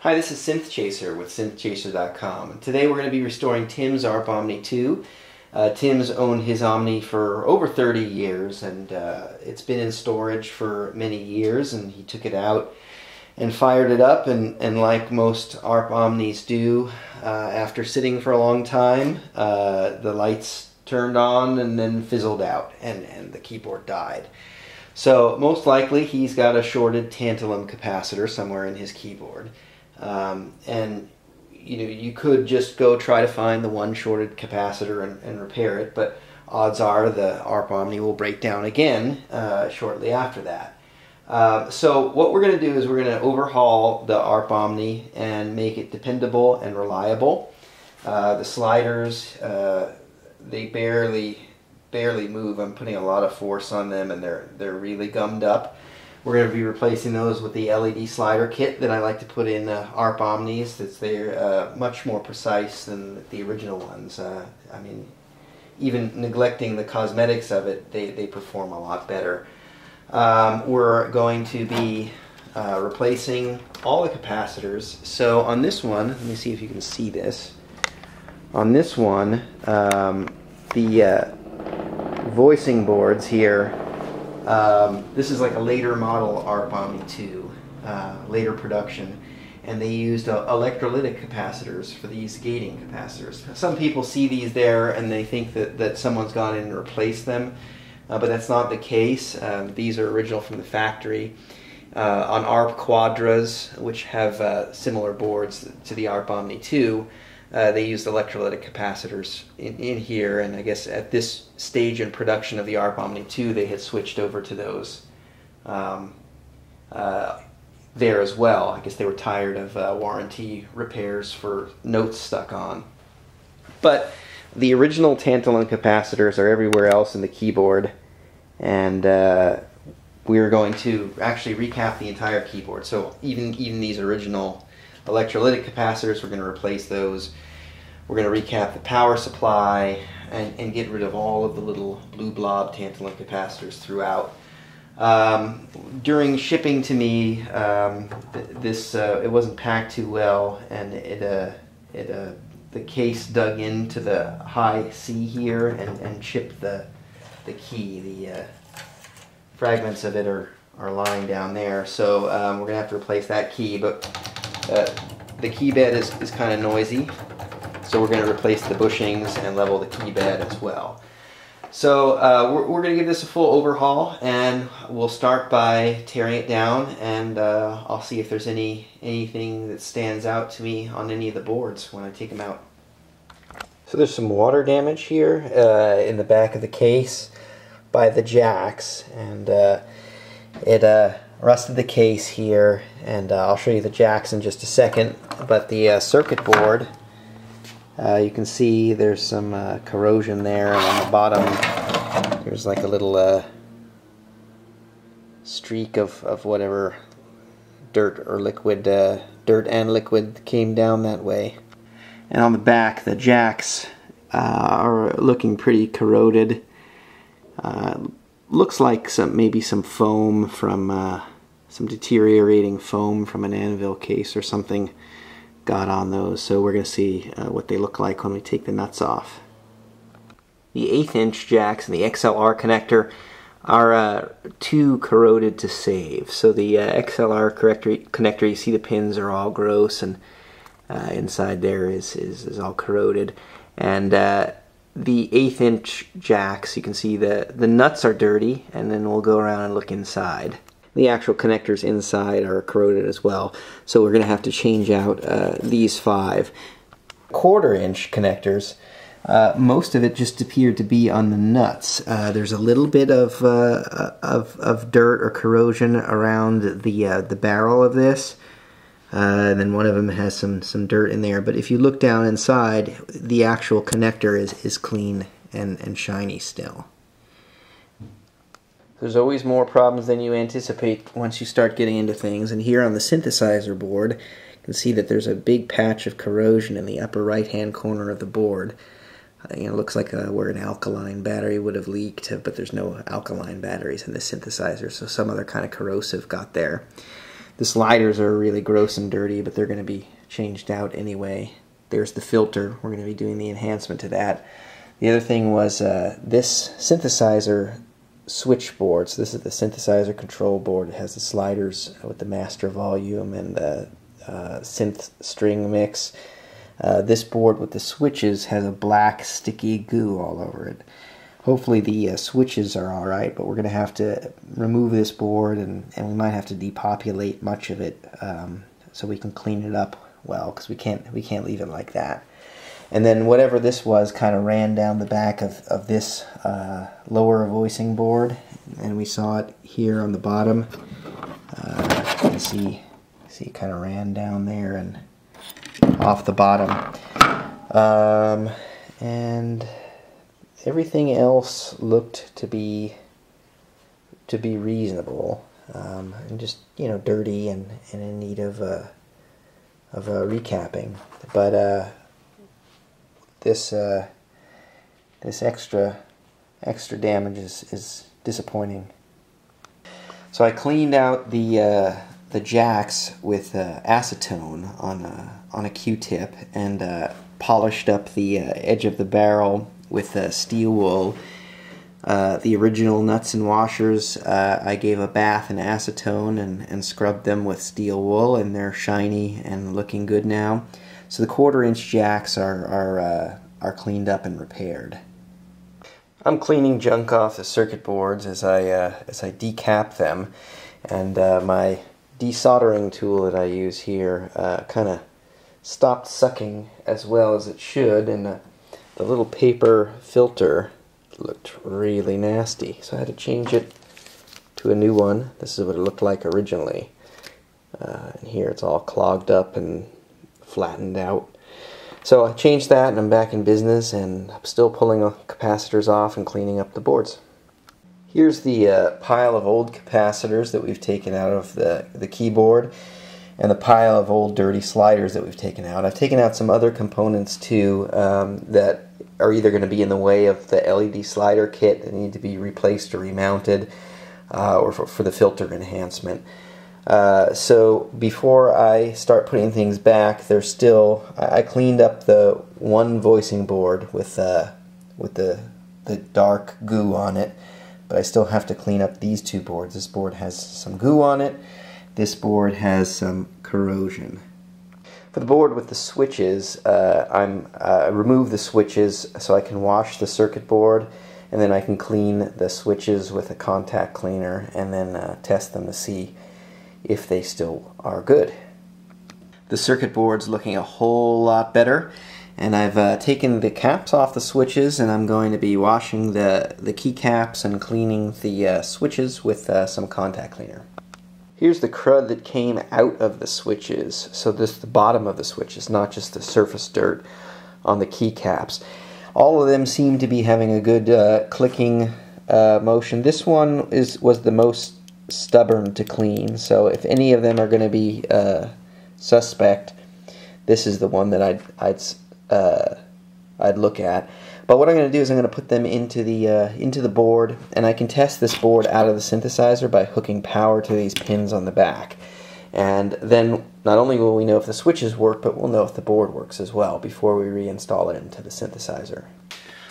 Hi, this is Synthchaser with Synthchaser.com. Today we're going to be restoring Tim's ARP Omni 2. Tim's owned his Omni for over 30 years, and it's been in storage for many years, and he took it out and fired it up, and like most ARP Omnis do, after sitting for a long time, the lights turned on and then fizzled out, and the keyboard died. So most likely he's got a shorted tantalum capacitor somewhere in his keyboard. And you could just go try to find the one shorted capacitor and repair it, but odds are the ARP Omni will break down again shortly after that. So what we're going to do is we're going to overhaul the ARP Omni and make it dependable and reliable. The sliders, they barely move. I'm putting a lot of force on them, and they're really gummed up. We're going to be replacing those with the LED slider kit that I like to put in ARP Omnis. They're much more precise than the original ones. I mean, even neglecting the cosmetics of it, they perform a lot better. We're going to be replacing all the capacitors. So on this one, let me see if you can see this. On this one, the voicing boards here, this is like a later model ARP Omni 2, later production, and they used electrolytic capacitors for these gating capacitors. Some people see these there and they think that someone's gone in and replaced them, but that's not the case. These are original from the factory. On ARP Quadras, which have similar boards to the ARP Omni 2, they used electrolytic capacitors in here, and I guess at this stage in production of the ARP Omni 2 they had switched over to those there as well. I guess they were tired of warranty repairs for notes stuck on. But the original tantalum capacitors are everywhere else in the keyboard, and we're going to actually recap the entire keyboard. So even these original electrolytic capacitors, we're going to replace those. We're going to recap the power supply and get rid of all of the little blue blob tantalum capacitors throughout. During shipping to me, it wasn't packed too well, and the case dug into the high C here and chipped the key. The fragments of it are lying down there, so we're going to have to replace that key, but the key bed is kind of noisy, so we're going to replace the bushings and level the key bed as well. So we're going to give this a full overhaul, and we'll start by tearing it down, and I'll see if there's anything that stands out to me on any of the boards when I take them out. So there's some water damage here in the back of the case by the jacks, and it rusted the case here, and I'll show you the jacks in just a second. But the circuit board, you can see there's some corrosion there, and on the bottom there's like a little streak of whatever dirt or liquid, dirt and liquid came down that way. And on the back, the jacks are looking pretty corroded. Looks like maybe some foam from some deteriorating foam from an anvil case or something got on those. So we're going to see what they look like when we take the nuts off. The 1/8 inch jacks and the XLR connector are too corroded to save. So the XLR connector, you see the pins are all gross, and inside there is all corroded. And the 1/8 inch jacks, you can see the nuts are dirty, and then we'll go around and look inside. The actual connectors inside are corroded as well, so we're going to have to change out these 5 1/4 inch connectors. Most of it just appeared to be on the nuts. There's a little bit of dirt or corrosion around the barrel of this. And then one of them has some dirt in there, but if you look down inside, the actual connector is clean and shiny still. There's always more problems than you anticipate once you start getting into things, and here on the synthesizer board, you can see that there's a big patch of corrosion in the upper right hand corner of the board. It looks like where an alkaline battery would have leaked, but there's no alkaline batteries in the synthesizer, so some other kind of corrosive got there. The sliders are really gross and dirty, but they're going to be changed out anyway. There's the filter. We're going to be doing the enhancement to that. The other thing was this synthesizer switchboard. So this is the synthesizer control board. It has the sliders with the master volume and the synth string mix. This board with the switches has a black sticky goo all over it. Hopefully the switches are alright, but we're going to have to remove this board and we might have to depopulate much of it so we can clean it up well, because we can't leave it like that. And then whatever this was kind of ran down the back of this lower voicing board, and we saw it here on the bottom. You can see it kind of ran down there and off the bottom. And everything else looked to be reasonable, and just, you know, dirty and in need of a recapping. But this extra damage is disappointing. So I cleaned out the jacks with acetone on a Q-tip and polished up the edge of the barrel with steel wool. The original nuts and washers, I gave a bath in acetone and scrubbed them with steel wool, and they're shiny and looking good now. So the 1/4-inch jacks are cleaned up and repaired. I'm cleaning junk off the circuit boards as I decap them, and my desoldering tool that I use here kind of stopped sucking as well as it should, and the little paper filter looked really nasty, so I had to change it to a new one. This is what it looked like originally, and here it's all clogged up and flattened out. So I changed that and I'm back in business, and I'm still pulling capacitors off and cleaning up the boards. Here's the pile of old capacitors that we've taken out of the keyboard, and the pile of old dirty sliders that we've taken out. I've taken out some other components too that are either going to be in the way of the LED slider kit that need to be replaced or remounted, or for the filter enhancement. So before I start putting things back, I cleaned up the one voicing board with the dark goo on it, but I still have to clean up these two boards. This board has some goo on it. This board has some corrosion. For the board with the switches, I remove the switches so I can wash the circuit board, and then I can clean the switches with a contact cleaner and then test them to see if they still are good. The circuit board's looking a whole lot better, and I've taken the caps off the switches, and I'm going to be washing the keycaps and cleaning the switches with some contact cleaner. Here's the crud that came out of the switches. So this is the bottom of the switches, not just the surface dirt on the keycaps. All of them seem to be having a good clicking motion. This one was the most stubborn to clean, so if any of them are going to be suspect, this is the one that I'd look at. But what I'm going to do is I'm going to put them into the board, and I can test this board out of the synthesizer by hooking power to these pins on the back. And then not only will we know if the switches work, but we'll know if the board works as well before we reinstall it into the synthesizer.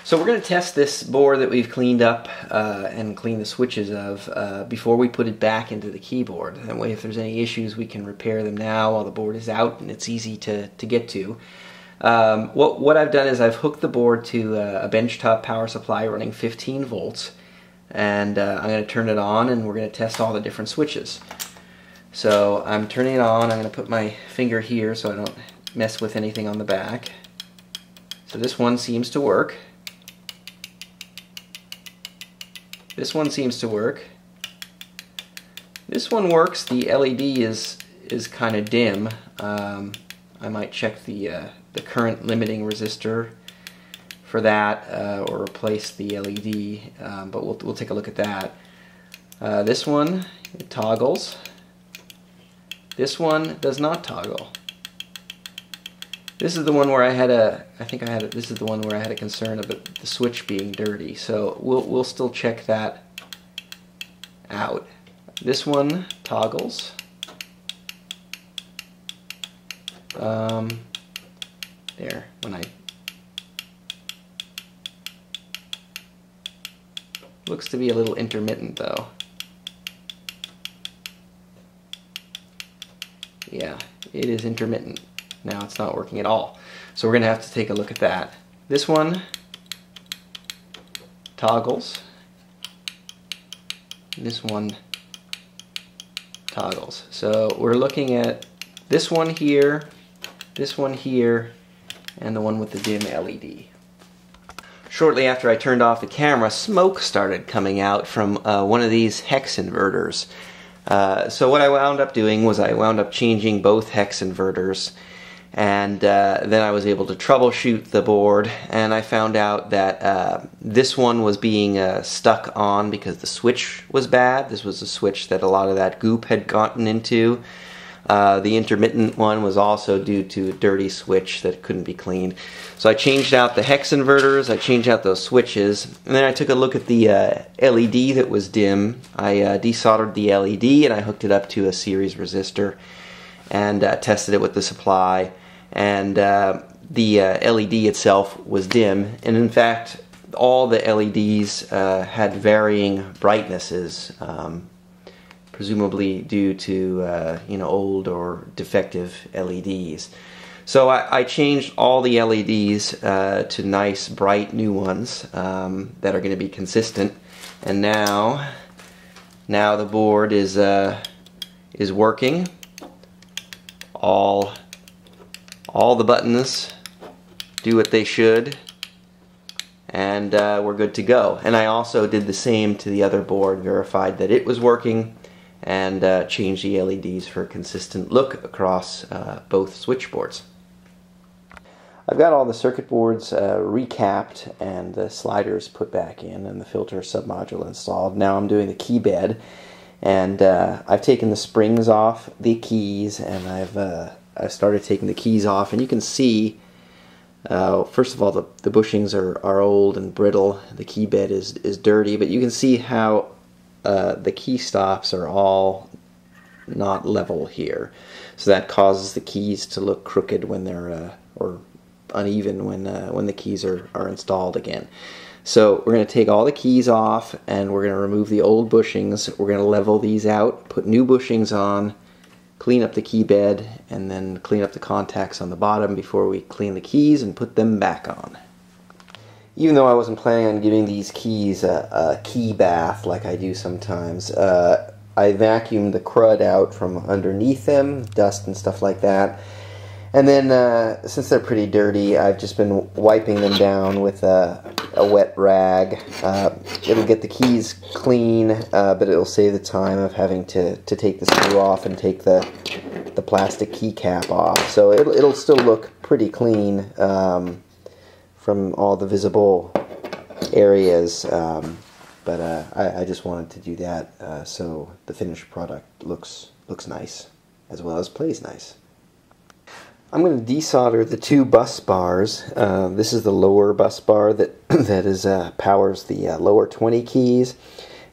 So we're going to test this board that we've cleaned up and cleaned the switches of before we put it back into the keyboard. That way, if there's any issues, we can repair them now while the board is out and it's easy to get to. What I've done is I've hooked the board to a benchtop power supply running 15 volts, and I'm going to turn it on, and we're going to test all the different switches. So I'm turning it on. I'm going to put my finger here so I don't mess with anything on the back. So this one seems to work. This one seems to work. This one works. The LED is kind of dim. I might check the current limiting resistor for that, or replace the LED, but we'll take a look at that. This one, it toggles. This one does not toggle. This is the one where this is the one where I had a concern of the switch being dirty, so we'll still check that out. This one toggles. There, looks to be a little intermittent though. Yeah, it is intermittent. Now it's not working at all. So we're gonna have to take a look at that. This one toggles. This one toggles. So we're looking at this one here, and the one with the dim LED. Shortly after I turned off the camera, smoke started coming out from one of these hex inverters. So what I wound up doing was I wound up changing both hex inverters, and then I was able to troubleshoot the board, and I found out that this one was being stuck on because the switch was bad. This was a switch that a lot of that goop had gotten into. The intermittent one was also due to a dirty switch that couldn't be cleaned. So I changed out the hex inverters, I changed out those switches, and then I took a look at the LED that was dim. I desoldered the LED and I hooked it up to a series resistor and tested it with the supply, and the LED itself was dim, and in fact all the LEDs had varying brightnesses, presumably due to old or defective LEDs. So I changed all the LEDs to nice bright new ones that are going to be consistent, and now the board is working. All the buttons do what they should, and we're good to go. And I also did the same to the other board, verified that it was working, and change the LEDs for a consistent look across both switchboards. I've got all the circuit boards recapped and the sliders put back in and the filter submodule installed. Now I'm doing the keybed, and I've taken the springs off the keys, and I've started taking the keys off, and you can see first of all the bushings are old and brittle. The keybed is dirty, but you can see how the key stops are all not level here, so that causes the keys to look crooked when they're or uneven when the keys are installed again. So we're going to take all the keys off, and we're going to remove the old bushings. We're going to level these out, put new bushings on, clean up the keybed, and then clean up the contacts on the bottom before we clean the keys and put them back on. Even though I wasn't planning on giving these keys a key bath like I do sometimes, I vacuumed the crud out from underneath them, dust and stuff like that. And then, since they're pretty dirty, I've just been wiping them down with a wet rag. It'll get the keys clean, but it'll save the time of having to take the screw off and take the plastic keycap off. So it'll still look pretty clean from all the visible areas, but I just wanted to do that so the finished product looks nice, as well as plays nice. I'm going to desolder the two bus bars. This is the lower bus bar that powers the lower 20 keys,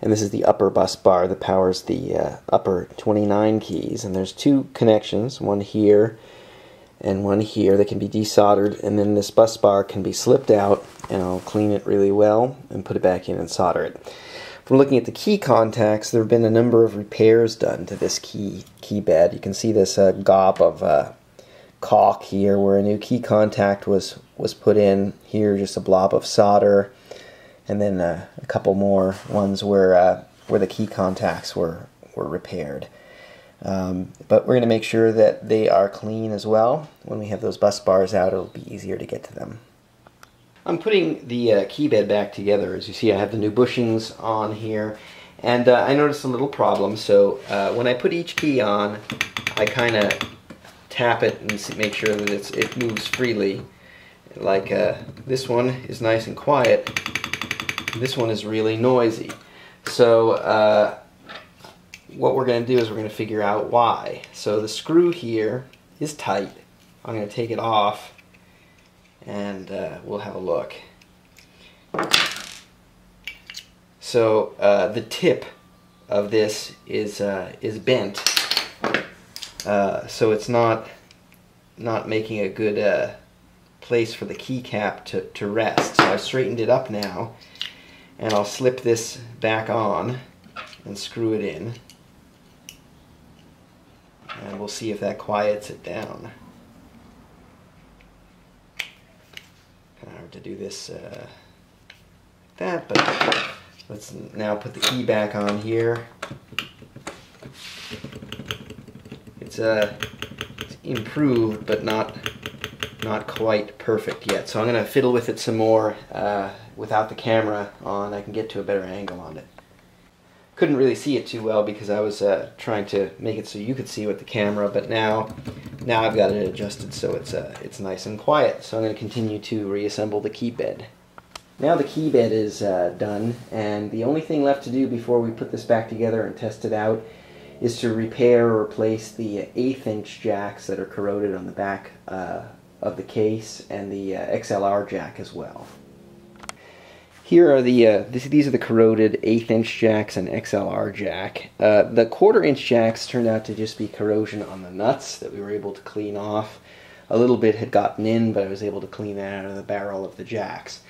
and this is the upper bus bar that powers the upper 29 keys. And there's two connections, one here and one here, that can be desoldered, and then this bus bar can be slipped out, and I'll clean it really well and put it back in and solder it. From looking at the key contacts, there have been a number of repairs done to this key bed. You can see this gob of caulk here where a new key contact was put in. Here just a blob of solder, and then a couple more ones where the key contacts were repaired. But we're going to make sure that they are clean as well. When we have those bus bars out, it'll be easier to get to them. I'm putting the key bed back together. As you see, I have the new bushings on here, and I noticed a little problem. So when I put each key on, I kind of tap it and make sure that it moves freely. Like this one is nice and quiet. This one is really noisy. So what we're going to do is we're going to figure out why. So the screw here is tight. I'm going to take it off, and we'll have a look. So the tip of this is bent. So it's not not making a good place for the keycap to rest. So I've straightened it up now, and I'll slip this back on and screw it in, and we'll see if that quiets it down. Kind of hard to do this like that, but let's now put the key back on here. It's improved, but not quite perfect yet. So I'm going to fiddle with it some more without the camera on. I can get to a better angle on it. Couldn't really see it too well because I was trying to make it so you could see with the camera, but now I've got it adjusted so it's nice and quiet. So I'm going to continue to reassemble the key bed. Now the key bed is done, and the only thing left to do before we put this back together and test it out is to repair or replace the 1/8 inch jacks that are corroded on the back of the case, and the XLR jack as well. Here are these are the corroded 1/8 inch jacks and XLR jack. The 1/4 inch jacks turned out to just be corrosion on the nuts that we were able to clean off. A little bit had gotten in, but I was able to clean that out of the barrel of the jacks.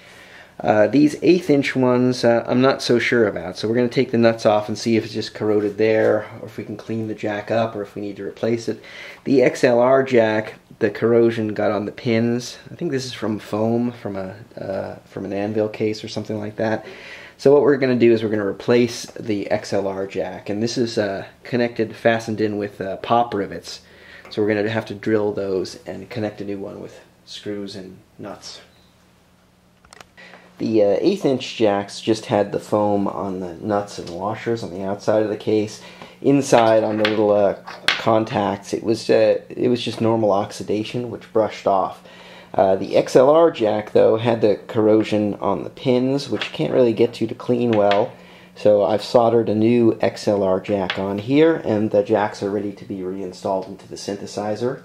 These 1/8 inch ones I'm not so sure about, so we're going to take the nuts off and see if it's just corroded there, or if we can clean the jack up, or if we need to replace it. The XLR jack, the corrosion got on the pins. I think this is from foam, from an anvil case or something like that. So what we're going to do is we're going to replace the XLR jack, and this is fastened in with pop rivets. So we're going to have to drill those and connect a new one with screws and nuts. The 1/8 inch jacks just had the foam on the nuts and washers on the outside of the case. Inside on the little contacts, it was just normal oxidation, which brushed off. The XLR jack, though, had the corrosion on the pins, which you can't really get to clean well. So I've soldered a new XLR jack on here, and the jacks are ready to be reinstalled into the synthesizer.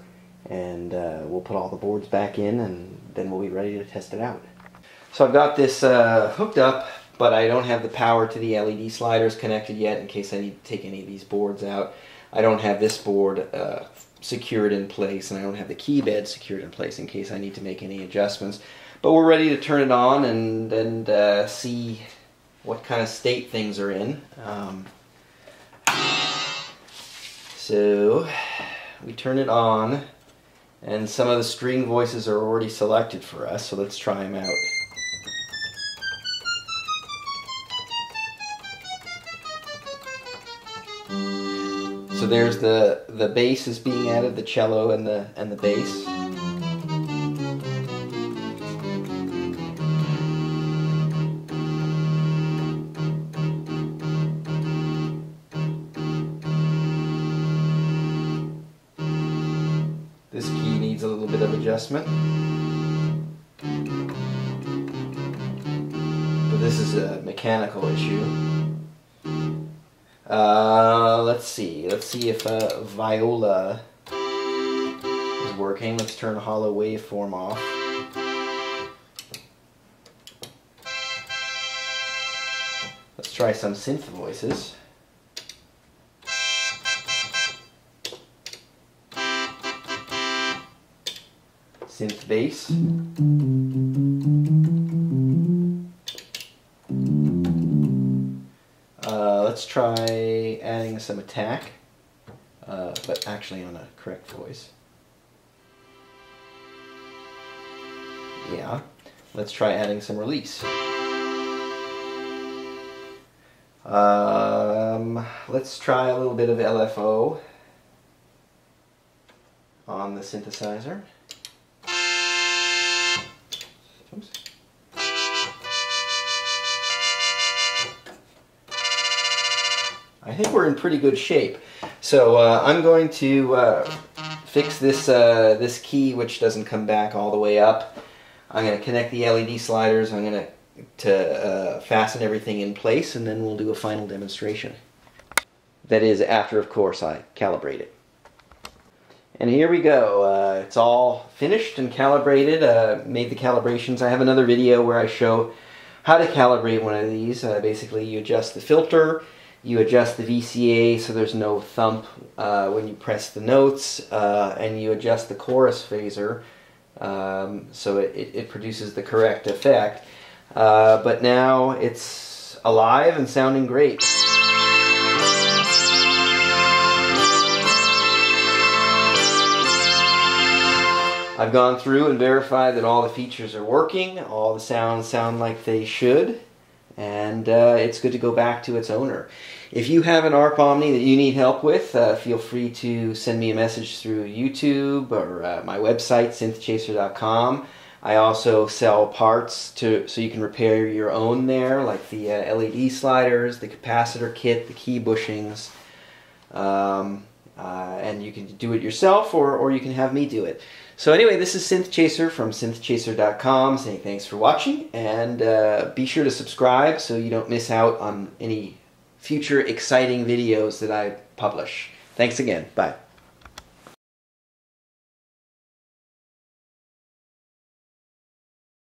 And we'll put all the boards back in, and then we'll be ready to test it out. So I've got this hooked up, but I don't have the power to the LED sliders connected yet in case I need to take any of these boards out. I don't have this board secured in place, and I don't have the key bed secured in place in case I need to make any adjustments. But we're ready to turn it on and see what kind of state things are in. So we turn it on, and some of the string voices are already selected for us, so let's try them out. So there's the bass is being added, the cello and the bass. This key needs a little bit of adjustment. But this is a mechanical issue. Let's see if viola is working. Let's turn hollow waveform off. Let's try some synth voices. Synth bass. Let's try adding some attack, but actually on a correct voice. Yeah. Let's try adding some release. Let's try a little bit of LFO on the synthesizer. Oops. I think we're in pretty good shape. So I'm going to fix this key, which doesn't come back all the way up. I'm going to connect the LED sliders. I'm going to fasten everything in place, and then we'll do a final demonstration. That is after, of course, I calibrate it. And here we go. It's all finished and calibrated. Made the calibrations. I have another video where I show how to calibrate one of these. Basically, you adjust the filter, You adjust the VCA so there's no thump when you press the notes, and you adjust the chorus phaser so it produces the correct effect. But now it's alive and sounding great. I've gone through and verified that all the features are working, all the sounds sound like they should, and it's good to go back to its owner. If you have an ARP Omni that you need help with, feel free to send me a message through YouTube or my website, synthchaser.com. I also sell parts so you can repair your own there, like the LED sliders, the capacitor kit, the key bushings, and you can do it yourself or you can have me do it. So anyway, this is Synthchaser from synthchaser.com saying thanks for watching, and be sure to subscribe so you don't miss out on any future exciting videos that I publish. Thanks again. Bye.